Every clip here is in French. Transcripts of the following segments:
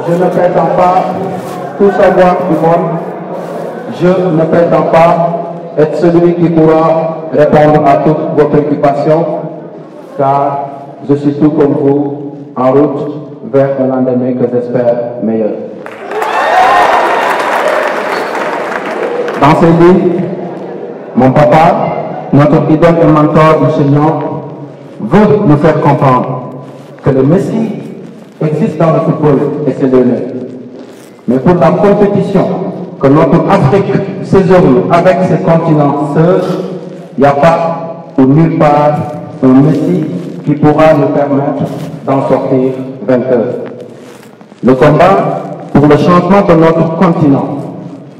Je ne prétends pas tout savoir du monde. Je ne prétends pas être celui qui pourra répondre à toutes vos préoccupations, car je suis tout comme vous, en route vers un lendemain que j'espère meilleur. Dans ces livres, mon papa, notre idole et mentor, M. Nyon, veut nous faire comprendre que le Messie existe dans le football et c'est Lionel. Mais pour la compétition que notre Afrique séjourne avec ses continents seuls, il n'y a pas ou nulle part un Messie qui pourra nous permettre d'en sortir vainqueur. Le combat pour le changement de notre continent,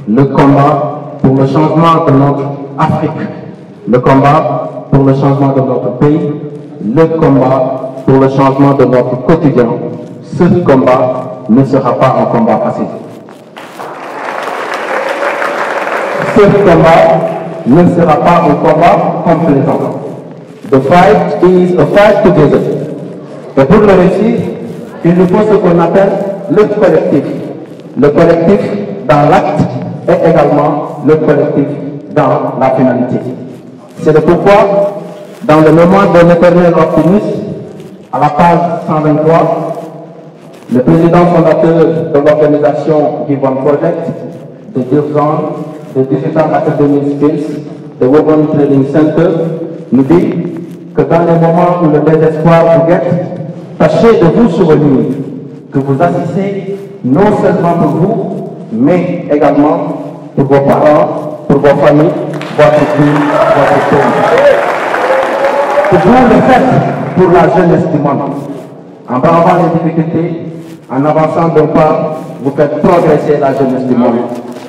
le combat pour le changement de notre Afrique, le combat pour le changement de notre pays, le combat pour le changement de notre quotidien, ce combat ne sera pas un combat facile. Ce combat ne sera pas un combat complaisant. The fight is a fight together. Et pour le réussir, il nous faut ce qu'on appelle le collectif. Le collectif dans l'acte et également le collectif dans la finalité. C'est le pourquoi, dans le moment de l'éternel optimiste, à la page 123, le président fondateur de l'organisation Given Project, de Dirzon, de Digital Academy Skills, de Women Training Center, nous dit que dans les moments où le désespoir vous guette, tâchez de vous souvenir que vous assistez non seulement pour vous, mais également pour vos parents, pour vos familles, votre vie, votre pays. Que vous le faites pour la jeunesse du monde. En bravant les difficultés, en avançant d'un pas, vous faites progresser la jeunesse du monde.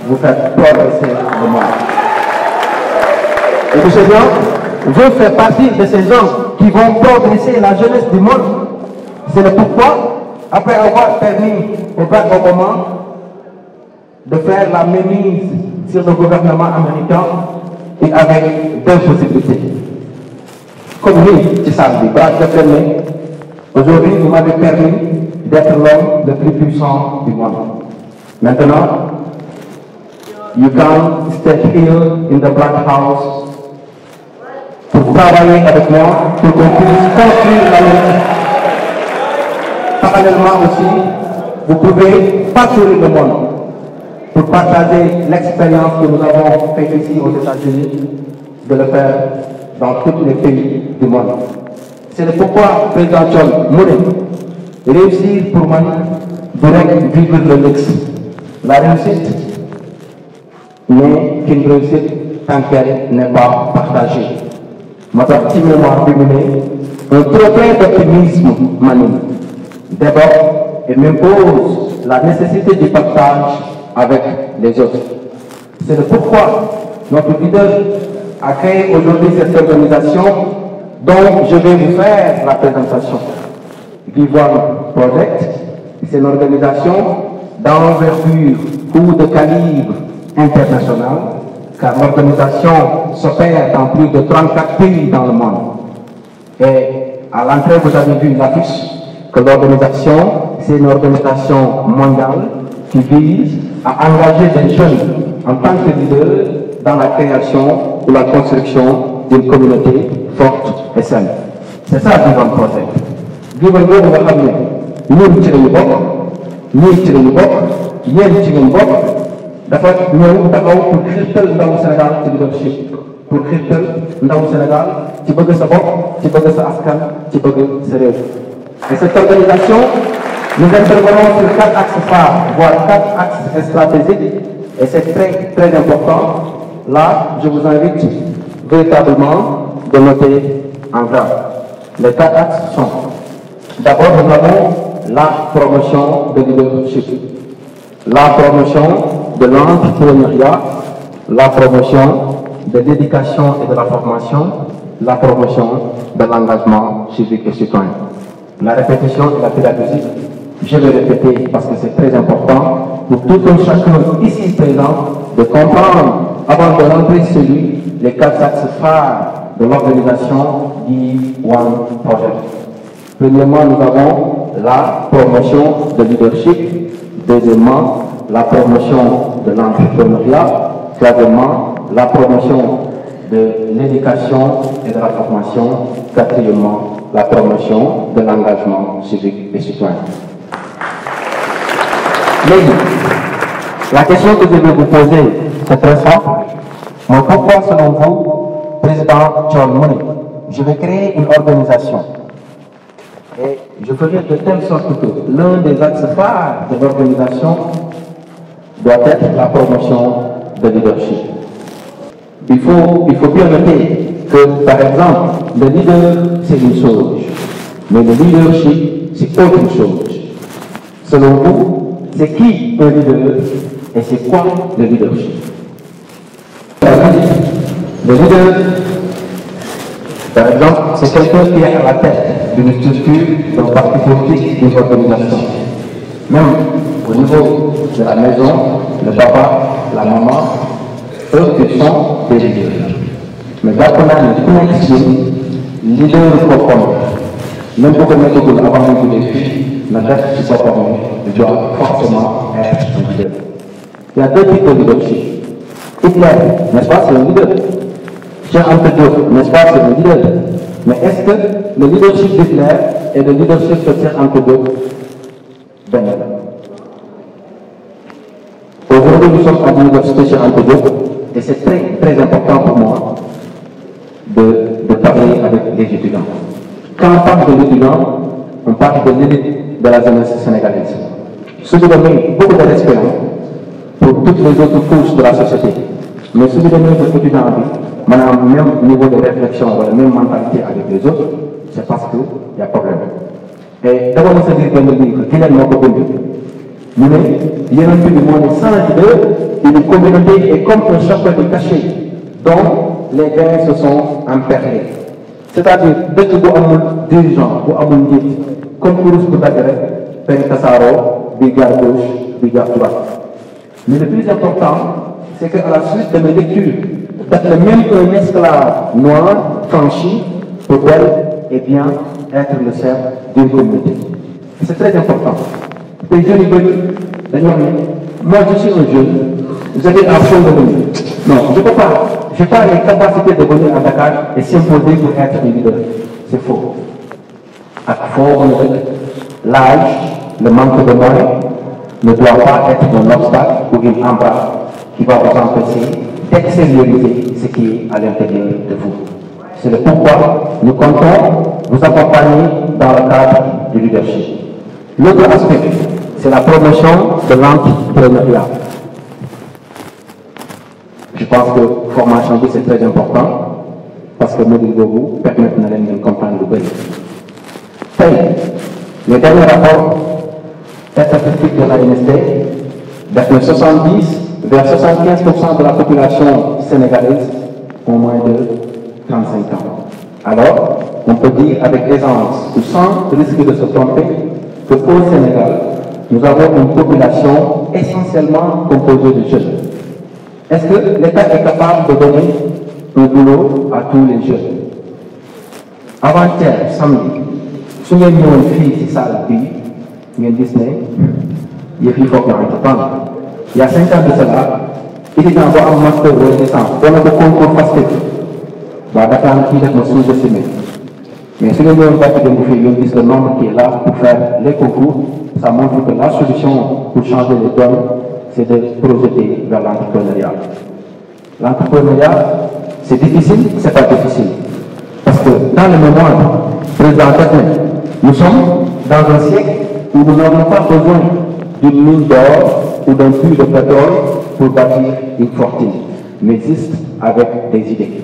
Vous faites progresser le monde. Et M. Nyon veut faire partie de ces gens qui vont progresser la jeunesse du monde. C'est le pourquoi, après avoir permis au Barack Obama de faire la mainmise sur le gouvernement américain, et avec deux possibilités. Comme lui, tu sais, aujourd'hui, vous m'avez permis d'être l'homme le plus puissant du monde. Maintenant, you can step here in the Black House pour travailler avec moi, pour qu'on puisse construire l'Amérique. Parallèlement aussi, vous pouvez parcourir le monde pour partager l'expérience que nous avons faite ici aux États-Unis, de le faire dans tous les pays du monde. C'est le pourquoi, Président John Moulin, réussir pour moi, direct vivre le luxe. La réussite n'est qu'une réussite tant qu'elle n'est pas partagée. Moi, petit mémoire cumulé, un trop plein d'optimisme m'anime. D'abord, il m'impose la nécessité du partage avec les autres. C'est le pourquoi notre leader a créé aujourd'hui cette organisation dont je vais vous faire la présentation. Given Project, c'est une organisation d'envergure ou de calibre international, car l'organisation s'opère dans plus de 34 pays dans le monde. Et à l'entrée, vous avez vu l'affiche que l'organisation, c'est une organisation mondiale qui vise à engager des jeunes en tant que leaders dans la création ou la construction d'une communauté forte et saine. C'est ça Given Project. Given boobu nga xam ne ñun ci lañu bokk ñii ci lañu bokk yéen ci ngeen bokk dafa ñëw taxaw pour xirtal ndawu Sénégal ci leadership, pour xirtal ndawu Sénégal ci bëgg sa bopp, ci bëgg sa askan, ci bëgg sa réew. Et cette organisation, nous intervenons sur 4 axes phares, voire 4 axes stratégiques, et c'est très très important. Là, je vous invite véritablement de noter en gras. Les 4 axes sont: d'abord, nous avons la promotion de leadership, la promotion de l'entrepreneuriat, la promotion de l'éducation et de la formation, la promotion de l'engagement civique et citoyen. La répétition et la pédagogie, je vais répéter parce que c'est très important pour tout un chacun ici présent de comprendre, avant de rentrer sur lui, les 4 axes phares de l'organisation Given Project. Premièrement, nous avons la promotion de leadership, Deuxièmement, la promotion de l'entrepreneuriat. Troisièmement, la promotion de l'éducation et de la formation. Quatrièmement, la promotion de l'engagement civique et citoyen. Ladies, la question que je vais vous poser, c'est très simple. Mais pourquoi, selon vous, Président John Money, je vais créer une organisation et je ferai de telle sorte que l'un des axes phares de l'organisation doit être la promotion de leadership. Il faut bien noter que, par exemple, le leader, c'est une chose, mais le leadership, c'est autre chose. Selon vous, c'est qui un leader et c'est quoi le leadership? Le leader, par exemple, c'est quelqu'un qui est à la tête d'une structure, d'un parti politique, d'une organisation. Même au niveau de la maison, le papa, la maman, eux qui sont des leaders. Mais quand on a une connexion, leader profond, même pour mettre avant de défi, la tête qui soit formée, doit forcément être un leader. Il y a deux types de leadership. Hitler, n'est-ce pas, c'est un leader. Cheikh Anta Diop, n'est-ce pas, c'est un leader. Mais est-ce que le leadership d'Hitler et le leadership de Cheikh Anta Diop, ben aujourd'hui, nous sommes à l'université Cheikh Anta Diop et c'est très, très important pour moi de parler avec les étudiants. Quand on parle de l'étudiant, on parle de l'élite de la jeunesse sénégalaise. Ce qui donne beaucoup de respect pour toutes les autres couches de la société. Mais ce qui donne aux étudiants, maintenant, même niveau de réflexion, la même mentalité avec les autres, c'est parce qu'il y a problème. Et d'abord, on se dit dans le livre, qu'il est mort au mais il y a un peu de moins de 100 leaders, une communauté est comme un chapelier caché, dont les gains se sont emperlés. C'est-à-dire, dès que vous avez un dirigeant, vous avez un guide, comme pour vous dire, Père Tassaro, Bigar gauche, Bigar droite. Mais le plus important, c'est qu'à la suite de mes lectures, d'être même un esclave noir franchi peut-elle et bien être le chef d'une communauté. C'est très important. Les jeunes veulent, moi je suis un jeune, vous avez l'option de venir. Non, je ne peux pas. Je n'ai pas les capacités de venir à Dakar et s'imposer pour être un leader. C'est faux. À fort, l'âge, le manque de moyens ne doit pas être un obstacle ou une embarque qui va vous empêcher d'extérioriser ce qui est à l'intérieur de vous. C'est le pourquoi nous comptons vous accompagner dans le cadre du leadership. L'autre aspect, c'est la promotion de l'entrepreneuriat. Je pense que formation c'est très important parce que nous devons permettre de comprendre le bien. Le dernier rapport statistique de la NST, de 70 vers 75% de la population sénégalaise ont moins de 35 ans. Alors, on peut dire avec aisance ou sans risque de se tromper qu'au Sénégal, nous avons une population essentiellement composée de jeunes. Est-ce que l'État est capable de donner un boulot à tous les jeunes? Avant-hier, samedi, si nous avons une fille qui salle, il y a 5 ans de cela, il est dans un master de renaissance, on a un concours facile. Il est sous-estimé. Mais si nous avons le nombre qui est là pour faire les concours, ça montre que la solution pour changer les donnes, c'est de projeter vers l'entrepreneuriat. L'entrepreneuriat, c'est difficile, c'est pas difficile. Parce que dans le mémoire, président Kagame, nous sommes dans un siècle où nous n'avons pas besoin d'une mine d'or ou d'un puits de pétrole pour bâtir une fortune, mais juste avec des idées.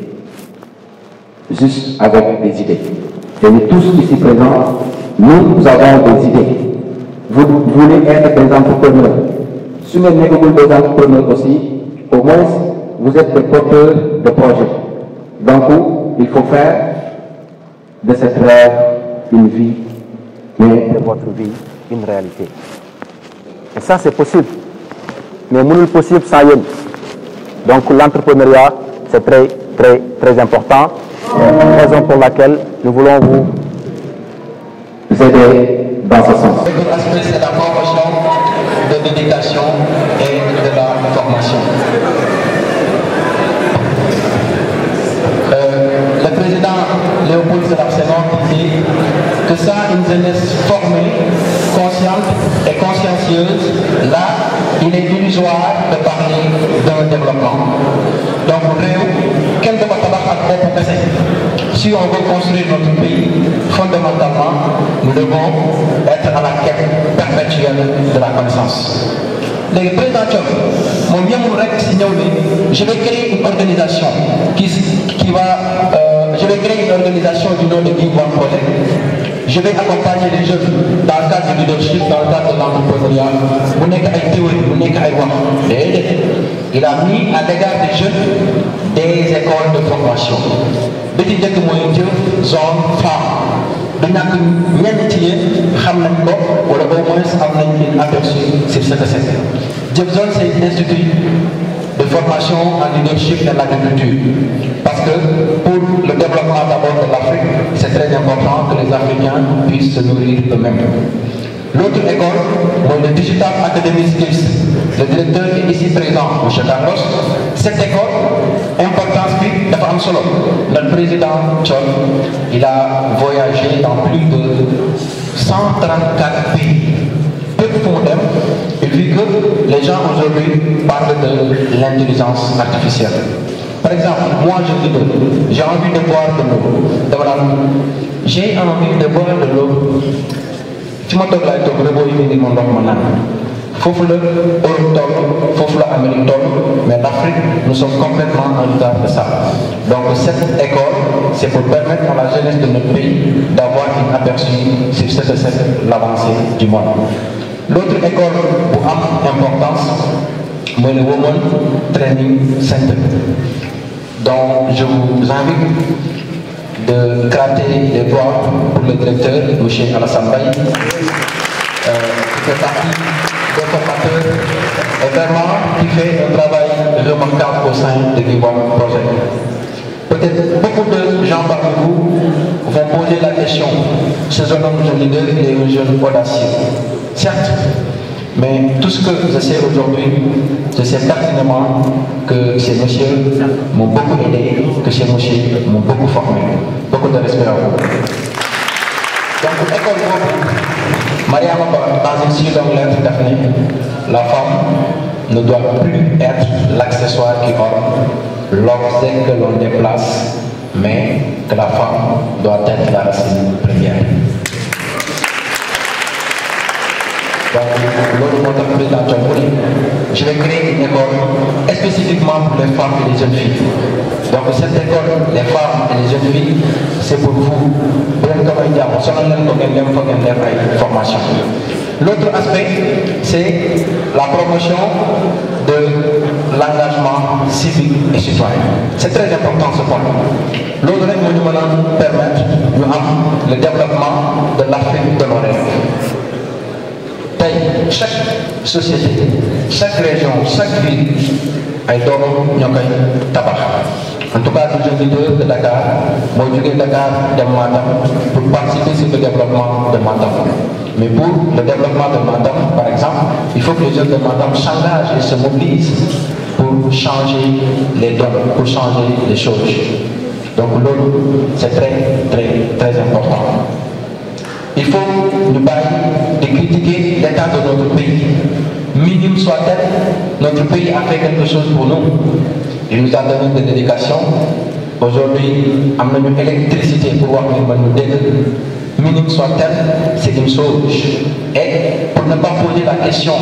Juste avec des idées. Et nous tous ici présents, nous avons des idées. Vous voulez être des entrepreneurs. Si vous n'êtes pas des entrepreneurs aussi, au moins vous êtes des porteurs de projets. Donc, il faut faire de cette rêve une vie, mais de votre vie une réalité. Et ça, c'est possible. Mais c'est possible sans eux. Donc, l'entrepreneuriat, c'est très, très, très important. Raison pour laquelle nous voulons vous aider dans ce sens. de l'éducation et de la formation. Le président Léopold Sédar Senghor disait que ça, une jeunesse formée, consciente et consciencieuse, là, il est illusoire de parler d'un développement. Donc, quel développement si on veut construire notre pays, fondamentalement, nous devons être à la quête perpétuelle de la connaissance. Les présidents, je vais créer une organisation je vais créer une organisation du nom de Big One Project. Je vais accompagner les jeunes dans le cadre du leadership, dans le cadre de l'entrepreneuriat. Vous n'êtes qu'à théorie, vous n'êtes qu'à voir. Il a mis à l'égard des jeunes des écoles de formation. Petit dëkk mooy jël zone femme. Du ñàkk ñenn ci yéen xam nañ ko wala au moins am nañ une aperçu sur ce que c'est. Jëf Zone, c'est un institut de formation en leadership et l'agriculture. Parce que pour le développement d'abord de l'Afrique, c'est très important que les Africains puissent se nourrir eux-mêmes. L'autre école, le Digital Academy Skills. Le directeur est ici présent, M. Carlos. Cette école, importance de Femme Solo. Notre président, John, il a voyagé dans plus de 134 pays. Peu de fondés, et vu que les gens aujourd'hui parlent de l'intelligence artificielle. Par exemple, moi je dis j'ai envie de boire de l'eau. J'ai envie de boire de l'eau. Si je suis là, je vais mon Fofu l'Europe, fofu l'Amérique, mais l'Afrique, nous sommes complètement en retard de ça. Donc cette école, c'est pour permettre à la jeunesse de notre pays d'avoir une aperçu sur ce que c'est l'avancée du monde. L'autre école pour importance, c'est le Women Training Center. Donc je vous invite de gratter les doigts pour le directeur, M. Alassane Baye, qui fait partie des formateurs et vraiment qui fait un travail remarquable au sein de l'Ivoire Project. Peut-être beaucoup de gens parmi vous vont poser la question, ce jeune homme de leader, il est un jeune audacieux. Certes, mais tout ce que je sais aujourd'hui, je sais pertinemment que ces messieurs m'ont beaucoup aidé, que ces messieurs m'ont beaucoup formé. Beaucoup de respect à vous. Donc, école Mariama, dans une si longue lettre Daphné, la femme ne doit plus être l'accessoire qui orne l'objet que l'on déplace, mais que la femme doit être la racine première. Donc, je vais créer une école spécifiquement pour les femmes et les jeunes filles. Donc cette école, les femmes et les jeunes filles, c'est pour vous. Formation. L'autre aspect, c'est la promotion de l'engagement civique et citoyen. C'est très important ce point. L'autre est nous permettre le développement de l'Afrique de nos rêves. Chaque société, chaque région, chaque ville a une tabac. En tout cas, je suis de Dakar, moi je suis de Dakar, de Matam, pour participer sur le développement de Matam. Mais pour le développement de Matam, par exemple, il faut que les jeunes de Matam s'engagent et se mobilisent pour changer les données, pour changer les choses. Donc l'autre, c'est très important. Il faut nous bailler de critiquer l'état de notre pays. Minime soit-elle, notre pays a fait quelque chose pour nous. Il nous a donné de l'éducation. Aujourd'hui, on a une électricité pour voir nous minime soit-elle, c'est une chose. Et pour ne pas poser la question,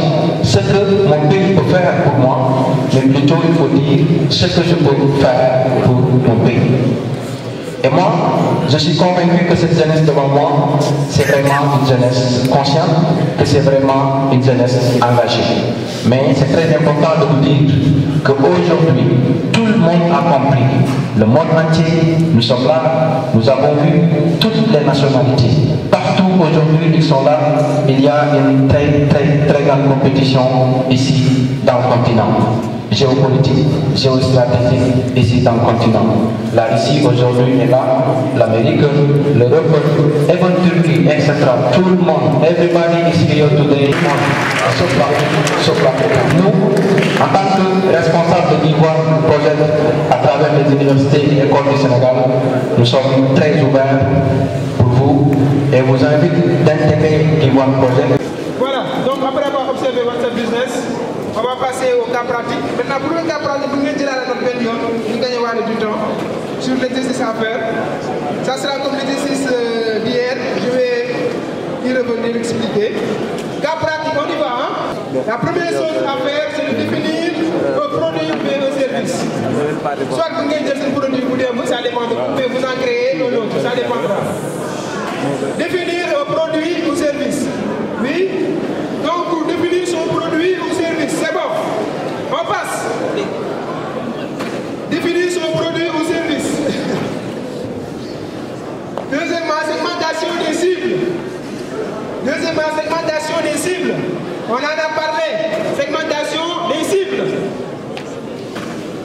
ce que mon pays peut faire pour moi, mais plutôt il faut dire ce que je peux faire pour mon pays. Et moi, je suis convaincu que cette jeunesse devant moi, c'est vraiment une jeunesse consciente, que c'est vraiment une jeunesse engagée. Mais c'est très important de vous dire qu'aujourd'hui, tout le monde a compris. Le monde entier, nous sommes là, nous avons vu toutes les nationalités. Partout aujourd'hui, ils sont là. Il y a une très grande compétition ici dans le continent. Géopolitique, géostratégique ici dans le continent. La Russie aujourd'hui est là, l'Amérique, l'Europe, et votre Turquie, etc. Tout le monde, everybody is here today. Sauf l'Afrique. Nous, en tant que responsables de l'Ivoire Projet à travers les universités et écoles du Sénégal, nous sommes très ouverts pour vous et vous invite d'intégrer l'Ivoire Projet. Voilà, donc après avoir observé votre business, on va passer au cas pratique. Maintenant, pour le cas pratique, vous allez dire à notre réunion, nous gagnons du temps sur l'exercice à faire. Ça sera comme l'exercice d'hier, je vais y revenir expliquer. Cas pratique, on y va. Hein? La première chose à faire, c'est de définir un produit ou un service. Soit vous gagnez un produit ou un ça dépend de vous, mais vous en créez un autre, ça dépendra. Définir un produit ou service. Oui. Donc, pour définir son produit ou service, c'est bon. On passe. Définir son produit ou service. Deuxièmement, segmentation des cibles. Deuxièmement, segmentation des cibles. On en a parlé. Segmentation des cibles.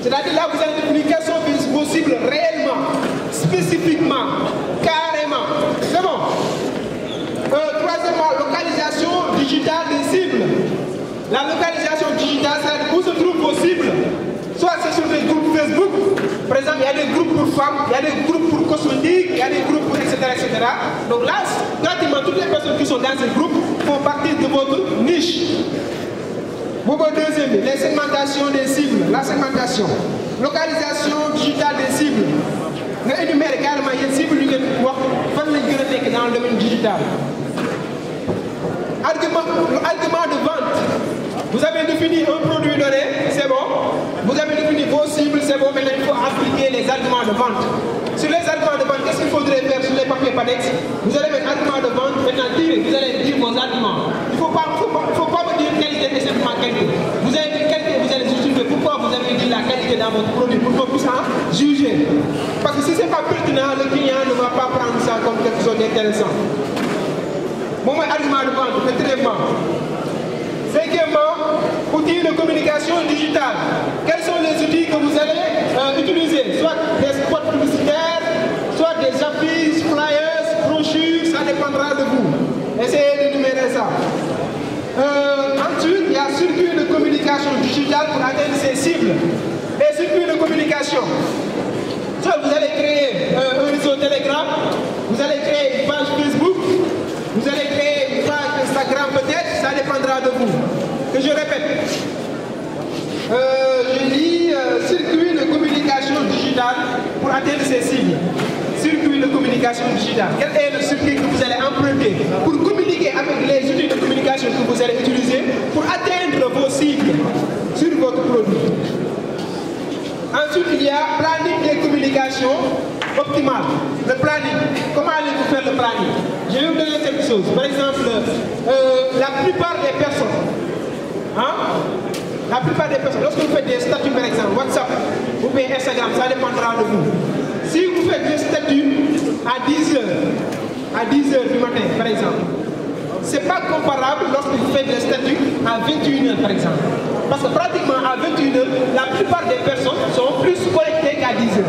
C'est-à-dire là, vous allez définir quelles sont vos cibles réellement, spécifiquement, carrément. C'est bon. Troisièmement, localisation digitale des cibles. La localisation digitale, c'est où se trouvent vos cibles. Soit c'est sur des groupes Facebook, par exemple, il y a des groupes pour femmes, il y a des groupes pour cosmétiques, il y a des groupes pour etc. Donc là, pratiquement toutes les personnes qui sont dans ces groupes font partie de votre niche. Deuxième, les segmentations des cibles, la segmentation. Localisation digitale des cibles. Nous énumérons carrément les cibles qui sont dans le domaine digital. Argument de vente. Vous avez défini un produit donné, c'est bon. Vous avez défini vos cibles, c'est bon. Maintenant, il faut appliquer les arguments de vente. Sur les arguments de vente, qu'est-ce qu'il faudrait faire sur les papiers PADEX? Vous allez mettre argument de vente, maintenant vous allez dire vos arguments. Il ne faut pas me dire qualité et simplement qualité. Vous allez dire qualité, vous allez justifier pourquoi vous avez dit la qualité dans votre produit, pour qu'on puisse en juger. Parce que si ce n'est pas pertinent, le client ne va pas prendre ça comme quelque chose d'intéressant. Bon, argument de vente, quatrièmement. Cinquièmement, outils de communication digitale. Quels sont les outils que vous allez utiliser? Soit des spots publicitaires, soit des affiches, flyers, brochures, ça dépendra de vous. Essayez d'énumérer ça. Ensuite, il y a circuit de communication digitale pour atteindre ces cibles. Les circuits de communication. Soit vous allez créer un réseau Telegram, vous allez créer une page Facebook, vous allez créer une page Instagram peut-être, ça dépendra de vous. Que je répète. Je dis circuit de communication digitale pour atteindre ces cibles. Circuit de communication digitale. Quel est le circuit que vous allez emprunter pour communiquer avec les outils de communication que vous allez utiliser pour atteindre vos cibles sur votre produit? Ensuite, il y a planning des communications optimales. Le planning. Comment allez-vous faire le planning? Je vais vous donner quelque chose. Par exemple, la plupart des personnes, la plupart des personnes, lorsque vous faites des statuts par exemple, WhatsApp ou bien Instagram, ça dépendra de vous. Si vous faites des statuts à 10h du matin par exemple, c'est pas comparable lorsque vous faites des statuts à 21h par exemple. Parce que pratiquement à 21h, la plupart des personnes sont plus connectées qu'à 10h.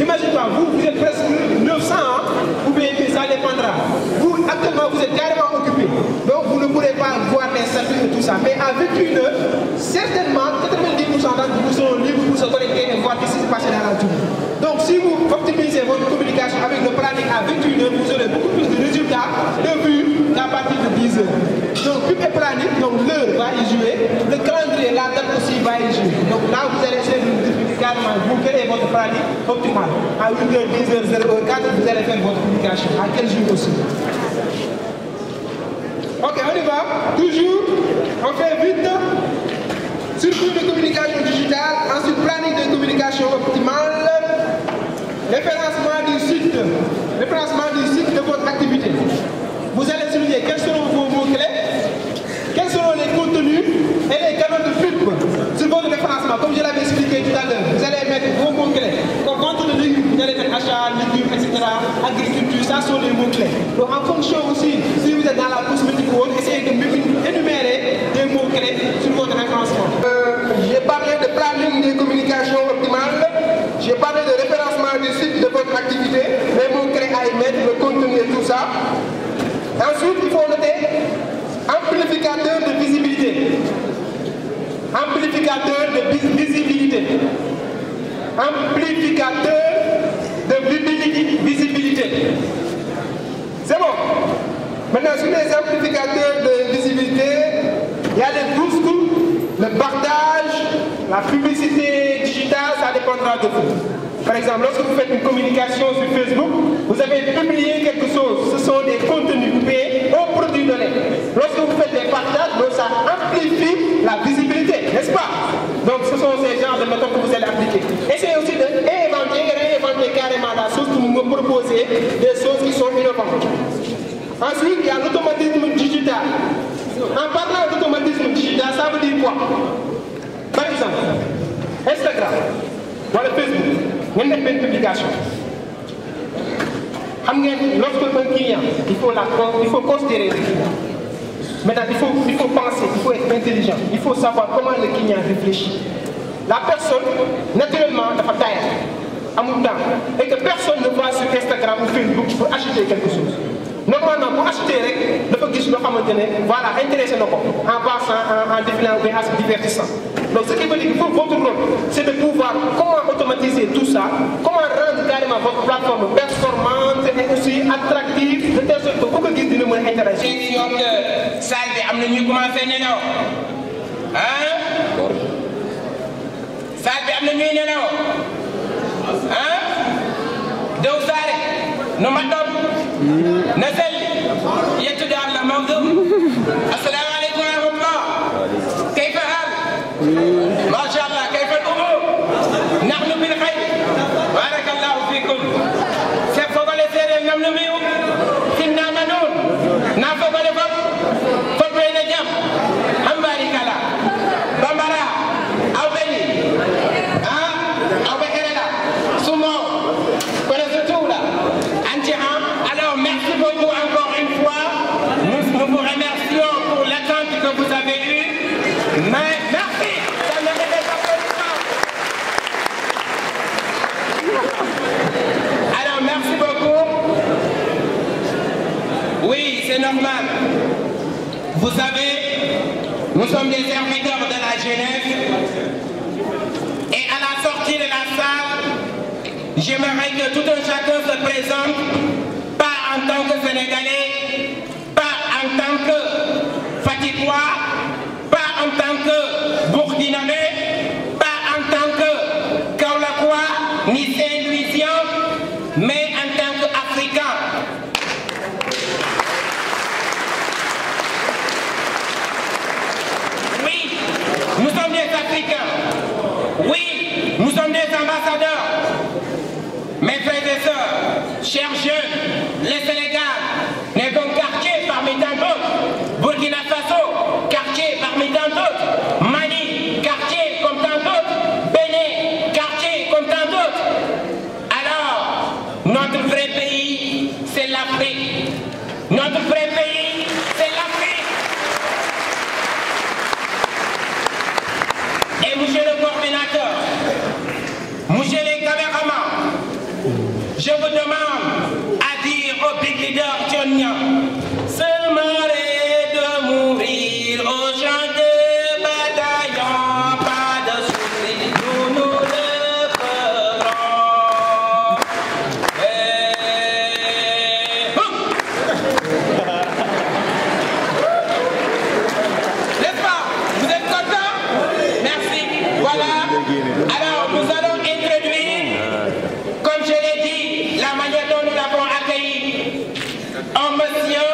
Imagine-toi, vous êtes presque 900 ans, ou bien ça dépendra. Vous, actuellement, vous êtes carrément occupé. Donc, vous ne pourrez pas voir les statuts et tout ça. Mais à 21h, certainement, 90% d'entre vous sont libres pour se connecter et voir ce qui se passe dans la journée. Donc, si vous optimisez votre communication avec le planning à 21h, vous aurez beaucoup plus de résultats de vue qu'à partir de 10h. Donc, pub et planning, donc l'heure va y jouer, le calendrier, la date aussi va y jouer. Donc là, vous allez essayer de définir carrément, vous créez votre planning optimal. À 8h, 10h, 0h4, vous allez faire votre communication. À quel jour aussi? Ok, on y va. Toujours, on fait vite. Circuit de communication digitale, ensuite planning de communication optimale, référencement du site de votre activité. Vous allez souligner quels seront vos mots-clés, quels seront les contenus et les canaux de pub sur votre référencement. Comme je l'avais expliqué tout à l'heure, vous allez mettre vos mots-clés. Comme vente de légumes, vous allez mettre achat, légumes, etc. Agriculture, ça sont les mots-clés. Donc en fonction aussi, si vous êtes dans la cosmétique ou autre, essayez d'énumérer des mots-clés sur votre référencement. J'ai parlé de planning des communications optimales, j'ai parlé de référencement du site de votre activité, les mots-clés à y mettre, le contenu et tout ça. Ensuite, il faut noter amplificateur de visibilité. Amplificateur de visibilité. Amplificateur de visibilité. C'est bon. Maintenant, sur les amplificateurs de visibilité, il y a les boosts, le partage, la publicité digitale, ça dépendra de vous. Par exemple, lorsque vous faites une communication sur Facebook, vous avez publié quelque chose, ce sont des contenus payés au produit donné. Lorsque vous faites des partages, donc ça amplifie la visibilité, n'est-ce pas? Donc ce sont ces genres de méthodes que vous allez appliquer. Essayez aussi de réinventer carrément la chose pour me proposer des choses qui sont innovantes. Ensuite, il y a l'automatisme digital. En parlant d'automatisme digital, ça veut dire quoi? Par exemple, Instagram, voilà Facebook, il y a une publication. Lorsque un client, il faut considérer le client. Maintenant, il faut penser, il faut être intelligent, il faut savoir comment le client réfléchit. La personne, naturellement, n'a pas taille, à mon temps, et que personne ne va sur Instagram ou Facebook pour acheter quelque chose. Normalement, pour acheter, il faut qu'il voilà, intéressé en passant, en défilant ou en divertissant. Donc, ce qui veut dire que votre rôle, c'est de pouvoir comment automatiser tout ça, comment rendre carrément votre plateforme performante et aussi attractive, de telle sorte que vous pouvez interagir. C'est sûr que ça, nous commençons à nous. Hein? Ça, nous hein? Donc, ça, nous mettons. نزل يتدعى الموضوع السلام عليكم ورحمة الله كيف حال؟ ما شاء الله كيف الأمور؟ نحن بالخير بارك الله فيكم سيفوق لسير النمنمي كنا منون نافوق لفوق فبين جم هم بارك الله بمبرا أو بني أو بكرنا سمو ونزلتولا أنت هم merci beaucoup encore une fois. Nous vous remercions pour l'attente que vous avez eue. Mais merci. Ça mérite des applaudissements. Alors, merci beaucoup. Oui, c'est normal. Vous savez, nous sommes des serviteurs de la jeunesse. Et à la sortie de la salle, j'aimerais que tout un chacun se présente. En tant que Sénégalais, pas en tant que Fatiguois, pas en tant que Bourguinabé, pas en tant que Kaolakois, ni Saint-Louisien, mais en tant qu'Africain. Oui, nous sommes des Africains. Oui, nous sommes des ambassadeurs. Mes frères et sœurs, chers jeunes, le Sénégal n'est qu'un quartier parmi tant d'autres. Burkina Faso, quartier parmi tant d'autres. Mali, quartier comme tant d'autres. Bénin, quartier comme tant d'autres. Alors, notre vrai pays, c'est l'Afrique. Notre vrai pays, c'est l'Afrique. Et monsieur le coordinateur, monsieur les caméramans, je vous demande à dire au big leader Tchonia, se marrer de mourir au champ de bataillon, pas de soucis, nous le ferons. N'est-ce pas? Vous êtes contents? Merci. Voilà. Alors, nous allons introduire, comme je l'ai dit, la manière dont nous l'avons accueilli, un monsieur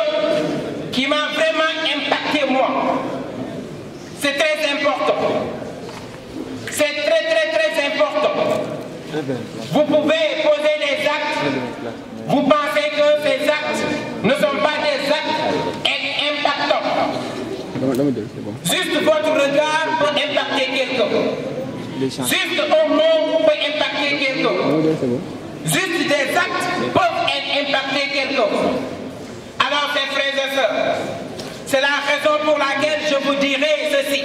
qui m'a vraiment impacté moi. C'est très important. C'est très important. Vous pouvez poser des actes, vous pensez que ces actes ne sont pas des actes impactants. Juste votre regard peut impacter quelqu'un. Juste un mot peut impacter quelqu'un. Juste des actes peuvent impacter quelqu'un. Alors, mes frères et sœurs, c'est la raison pour laquelle je vous dirai ceci.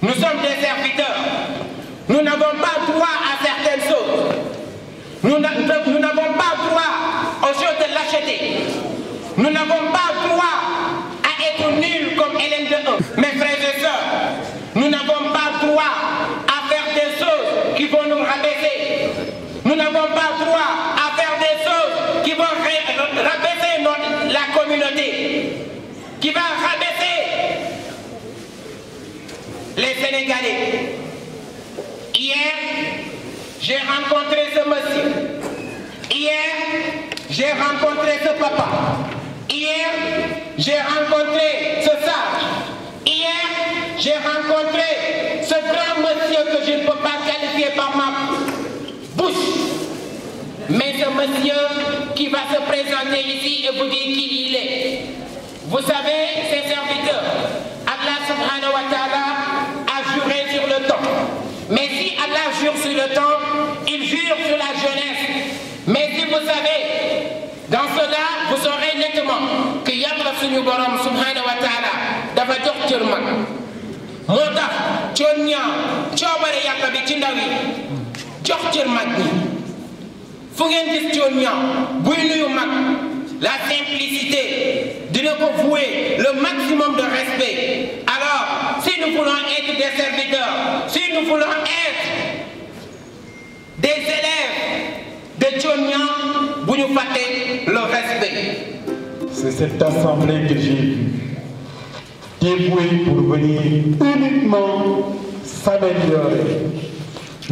Nous sommes des serviteurs. Nous n'avons pas droit à certaines choses. Nous n'avons pas droit aux choses de l'acheter. Nous n'avons pas droit à être nuls comme Hélène de E. Mes frères et sœurs, nous n'avons pas droit à faire des choses qui vont nous rabaisser. Nous n'avons pas droit à faire des choses qui vont rabaisser la communauté, qui va rabaisser les Sénégalais. Hier, j'ai rencontré ce monsieur. Hier, j'ai rencontré ce papa. Hier, j'ai rencontré ce sage. Hier, j'ai rencontré ce grand monsieur que je ne peux pas qualifier par ma bouche. Mais ce monsieur qui va se présenter ici et vous dire qui il est. Vous savez, ses serviteurs, Allah subhanahu wa ta'ala a juré sur le temps. Mais si Allah jure sur le temps, il jure sur la jeunesse. Mais si vous savez, dans cela, vous saurez nettement que Yàlla suñu borom subhanahu wa ta'ala dafa jox cër mag. Moo tax coon ñaa coobare Yàlla bi ci ndaw yi jox cër mag ñi. Fu ngeen gis coon ñaa buy nuyu mag, la simplicité dina ko vouer le maximum de respect. Alors, si nous voulons être des serviteurs, si nous voulons être des élèves de Tchonia, vous nous faites le respect. C'est cette assemblée que j'ai vue, dévouée pour venir uniquement s'améliorer,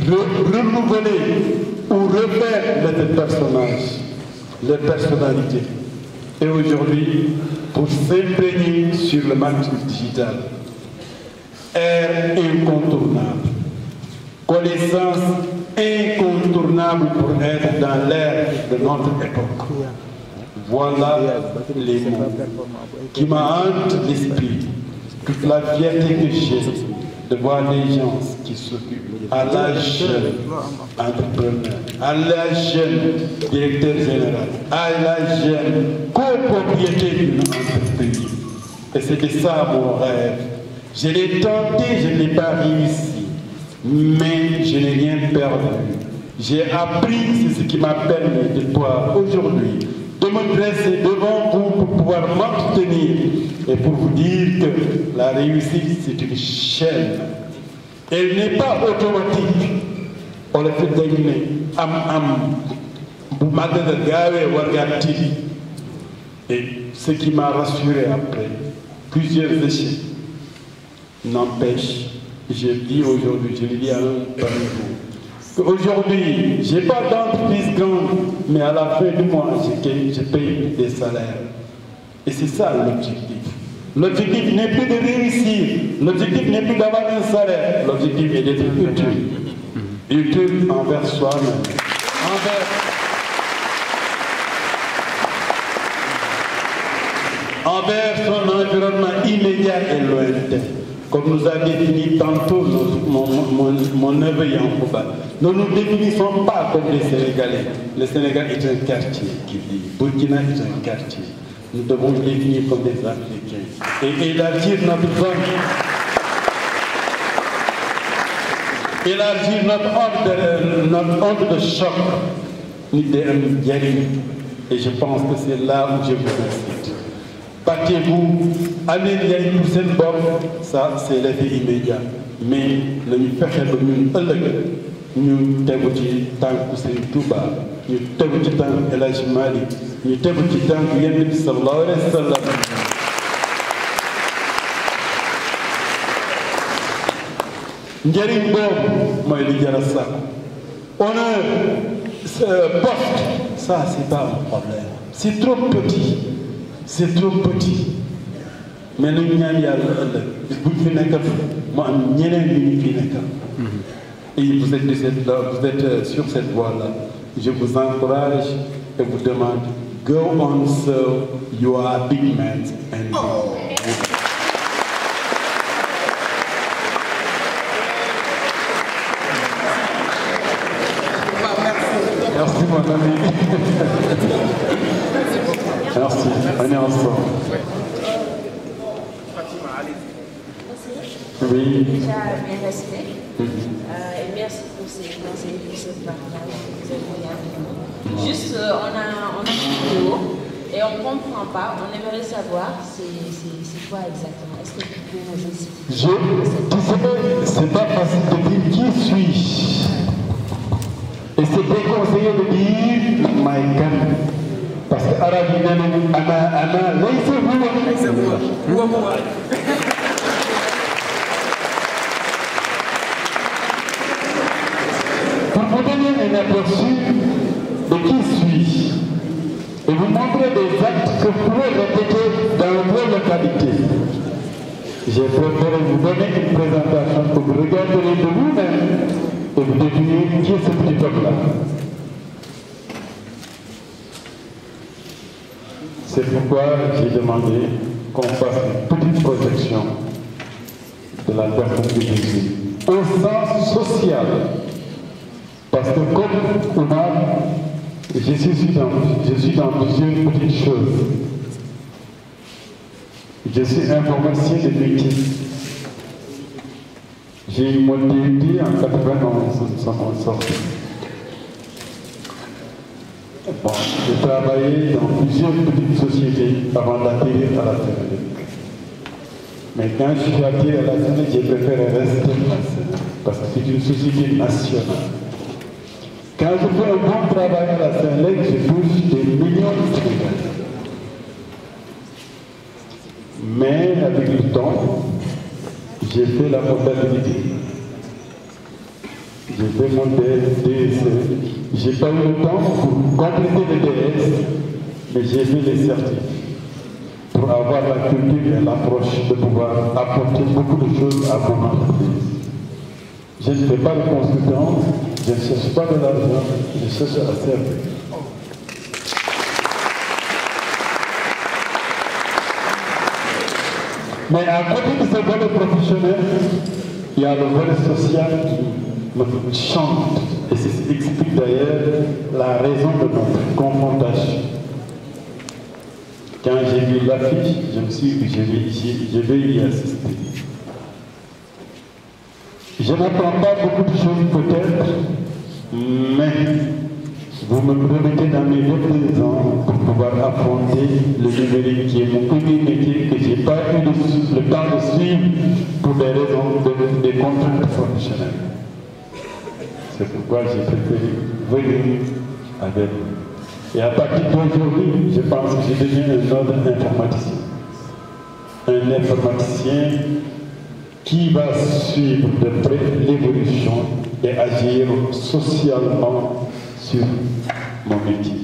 renouveler ou refaire les personnages, les personnalités. Et aujourd'hui, pour s'imprégner sur le marché digital, ère incontournable, connaissance incontournable pour être dans l'ère de notre époque. Voilà les mots qui m'hantent l'esprit, toute la fierté que j'ai de voir les gens qui s'occupent, à la jeune entrepreneur, à la jeune directeur général, à la jeune copropriété d'une entreprise. Et c'était ça mon rêve. Je l'ai tenté, je ne l'ai pas réussi, mais je n'ai rien perdu. J'ai appris, c'est ce qui m'a permis de pouvoir aujourd'hui de me dresser devant vous pour pouvoir m'abstenir et pour vous dire que la réussite c'est une chaîne. Elle n'est pas automatique. On le fait gagner. Et ce qui m'a rassuré après plusieurs échecs n'empêche, je dis aujourd'hui, je le dis à un parmi vous, qu'aujourd'hui, je n'ai pas d'entreprise grande, mais à la fin du mois, je paye des salaires. Et c'est ça l'objectif. L'objectif n'est plus de réussir, l'objectif n'est plus d'avoir un salaire, l'objectif est d'être utile. Utile envers soi-même, envers son environnement immédiat et lointain. Comme nous a défini tantôt mon neveu Yankouba, nous ne nous définissons pas comme les Sénégalais. Le Sénégal est un quartier, qui dit. Burkina est un quartier. Nous devons nous définir comme des Africains et élargir notre zone, élargir notre onde de choc, et je pense que c'est là où je vous incite. Battez-vous, allez pour cette borne, ça c'est l'effet immédiat. Mais nous faisons nous devons tant que c'est tout bas, nous devons tant que El Hadji Malick, nous devons tant que Yonent bi sallallahu alayhi wa sallam. Njëriñ boobu mooy li jar a sàkku. Honneur, poste, ça c'est pas un problème. C'est trop petit. C'est trop petit. Mais nous ñaan yàlla ëllëg bu fi nekkal mu am ñeneen ñu fi nekkal. Et vous êtes sur cette voie-là. Je vous encourage et vous demande, go on serve, you are big men and Merci mon ami. Merci, on est ensemble. Oui. Déjà bien resté. Et merci pour ces conseils, pour ce partage que vous avez eu avec nous. Juste, on a une vidéo et on ne comprend pas. On aimerait savoir c'est quoi exactement. Est-ce que tu peux nous expliquer? C'est pas facile de dire qui suis-je. Et c'est déconseillé de dire Maïkan. Parce que Arabe dit Ana, laissez-vous. Pour vous donner un aperçu de qui suis-je et vous montrer des actes que vous pouvez répéter dans vos localités, j'ai préféré vous donner une présentation que vous regarderez de vous-même et vous devinez qui est ce petit peuple-là. C'est pourquoi j'ai demandé qu'on fasse une petite projection de la personne de Jésus au sens social. Parce que comme Oumar, je suis dans plusieurs petites choses. Je suis informaticien de métier. J'ai eu mon DUT en 91 sorti. Bon, j'ai travaillé dans plusieurs petites sociétés avant d'atterrir à la Sénélec. Mais quand je suis atterri à la Sénélec, j'ai préféré rester à la Sénélec parce que c'est une société nationale. Quand je fais un bon travail à la Sénélec, je touche des millions de Sénégalais. Mais avec le temps, j'ai fait la comptabilité. J'ai fait mon DSE. Je n'ai pas eu le temps pour compléter le DS, mais j'ai fait les certifs pour avoir la culture et l'approche de pouvoir apporter beaucoup de choses à mon entreprise. Je ne fais pas de consultance, je ne cherche pas de l'argent, je cherche à servir. Mais à côté de ce volet professionnel, il y a le volet social qui me chante. Et c'est ce qui explique d'ailleurs la raison de notre confrontation. Quand j'ai vu l'affiche, je me suis dit que je vais y assister. Je n'apprends pas beaucoup de choses peut-être, mais vous me permettez dans mes 22 ans pour pouvoir affronter le numérique qui est mon premier métier que je n'ai pas eu le temps de suivre pour des raisons des contraintes professionnelles. C'est pourquoi j'ai préféré venir avec vous. Et à partir d'aujourd'hui, je pense que je deviens un autre informaticien. Un informaticien qui va suivre de près l'évolution et agir socialement sur mon métier.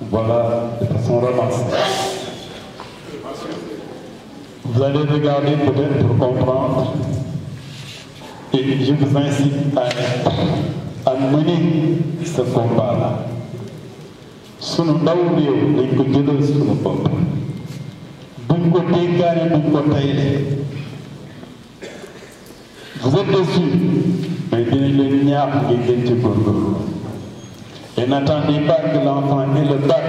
Voilà de façon ramassée. Vous allez regarder peut-être pour comprendre. Et je vous incite à mener ce combat-là. Sunu ndaw réew dañ ko jëlal sunu bopp. Buñ ko dénkaane buñ ko tayle. Vous êtes dessus, mais dinañ leen ñaax ngeen gën ci góorgóorlu. Et n'attendez pas que l'enfant ait le bac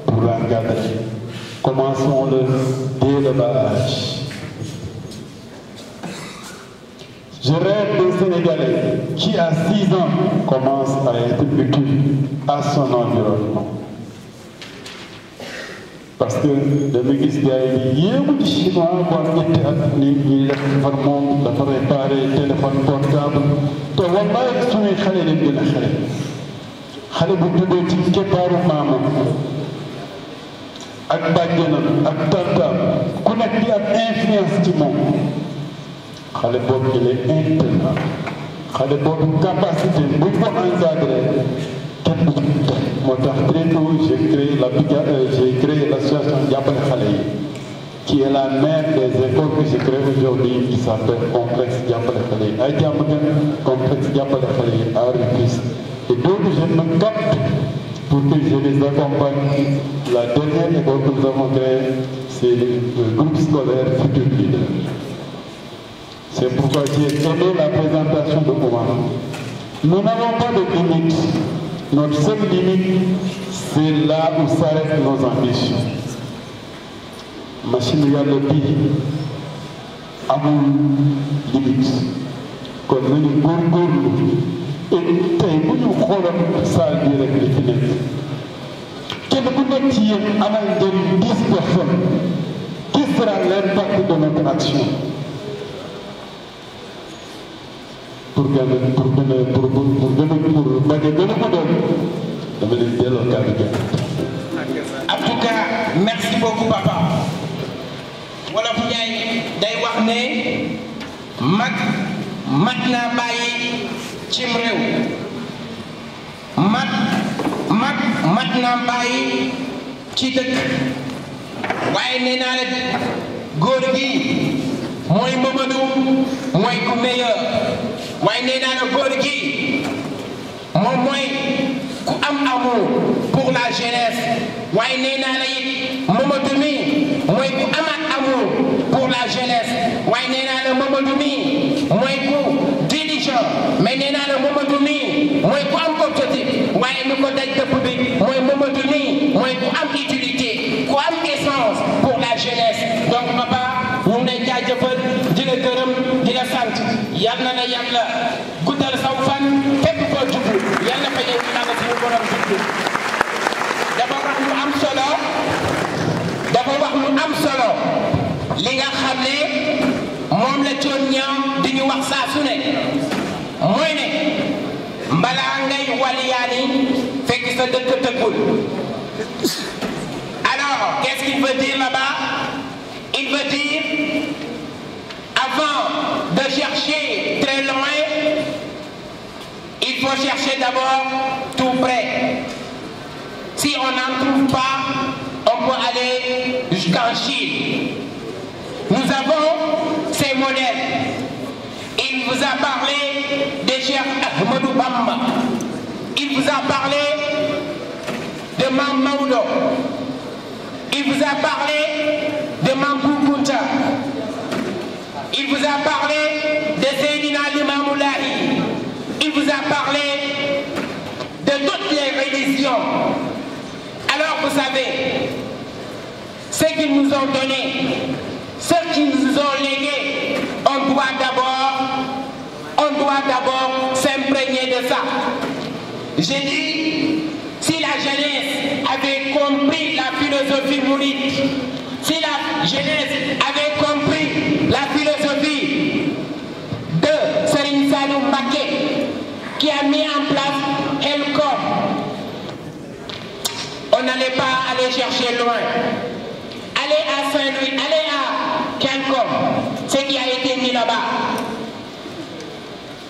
pour l'encadrer. Commençons-le dès le bas âge. Je rêve d'un Sénégalais qui, à 6 ans, commence à être utile à son environnement. Parce que dama gis gars yi yéemu ci chinois bon ñetti at ni ñuy def defar moom dafa réparé téléphone portable te wallaay suñuy xale leen gën a xale bu juddoo ci keppaaru maamam ak bàjjenam ak tantam ku nekk di am influence ci moom xale boobu il est intelligent xale boobu capacité buñ ko encadré kenn du moo tax très tôt j'ai créé l'association Jàppale Xale yi qui est la mère des écoles que j'ai créées aujourd'hui qui s'appelle complexe Jàppale Xale yi ay Diamaguène complexe Jàppale Xale yi à Rufisque et d'autres jeunes me captent pour que je les accompagne. La dernière école que nous avons créée c'est le groupe scolaire Futur Leader. C'est pourquoi j'ai aimé la présentation de Oumar. Nous n'avons pas de limite. Notre seule limite, c'est là où s'arrêtent nos ambitions. Machine yàlla bii amul limite. Kon nañu góorgóorlu et tey bu ñu xooloon salle bi rek li fi nekk kenn ku nekk ci yéen amal njëriñ 10 personnes qui sera l'impact de notre action pour bañ a gën a ko doon dama leen delloo kàddu gi. En tout cas, merci beaucoup papa. Wolof Njaay day wax ne mag naa bàyyi cim réew mat naa bàyyi ci dëkk waaye nee naa la góor gi mooy Mamadou mooy ku meilleur waaye nee naa la góor gi moom mooy ku am amour pour la jeunesse waaye nee naa la it Mamadou mi mooy ku amaat amour pour la jeunesse waaye nee naa la Mamadou mi mooy ku diligent mais nee naa la Mamadou mi mooy ku am objectif waaye nu ko daj dëpp bi mooy Mamadou mi mooy ku am utilité ku am essence pour la jeunesse donc papa ñu ngi lay jaajëfal di la gërëm di la sant yal na la yàlla guddal saw fan fépp koo jublu yal na fa yow yàlla suñu borom jublu dafa wax lu am solo li nga xam ne moom la Thione Niang di ñu wax saa su ne mooy ne mbalaa ngay waliyaani fekk sa dëkk tëggul. Alors qu'est-ce qu'il veut dire là-bas? Il veut dire avant de chercher très loin, il faut chercher d'abord tout près. Si on n'en trouve pas, on peut aller jusqu'en Chine. Nous avons ces modèles. Il vous a parlé de Cheikh Ahmadou Bamba. Il vous a parlé de Mame Maodo. Il vous a parlé de Mame Bou Kounta. Il vous a parlé de Seydina Limamou Laye. Il vous a parlé de toutes les religions. Alors vous savez, ce qu'ils nous ont donné, ce qu'ils nous ont légué, on doit d'abord s'imprégner de ça. J'ai dit, si la jeunesse avait compris la philosophie mouride, si la jeunesse avait compris la philosophie de Serigne Saliou Mbacké qui a mis en place Helcom, on n'allait pas aller chercher loin. Aller à Saint-Louis, aller à Helcom, ce qui a été mis là-bas.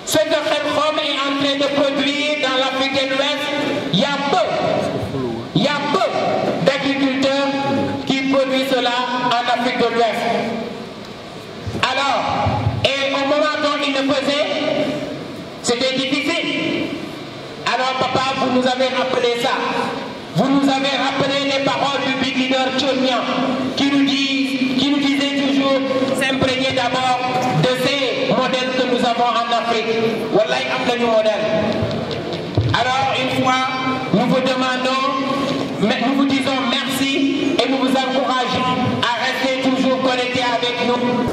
Ce que Helcom est en train de produire dans l'Afrique de l'Ouest, il y a peu d'agriculteurs qui produisent cela en Afrique de l'Ouest. Alors, et au moment dont ils le faisaient, c'était difficile. Alors papa, vous nous avez rappelé ça. Vous nous avez rappelé les paroles du big leader Thione Niang qui nous disait toujours s'imprégner d'abord de ces modèles que nous avons en Afrique. Wallahi am nañu modèle. Alors une fois, nous vous disons merci et nous vous encourageons à rester toujours connectés avec nous.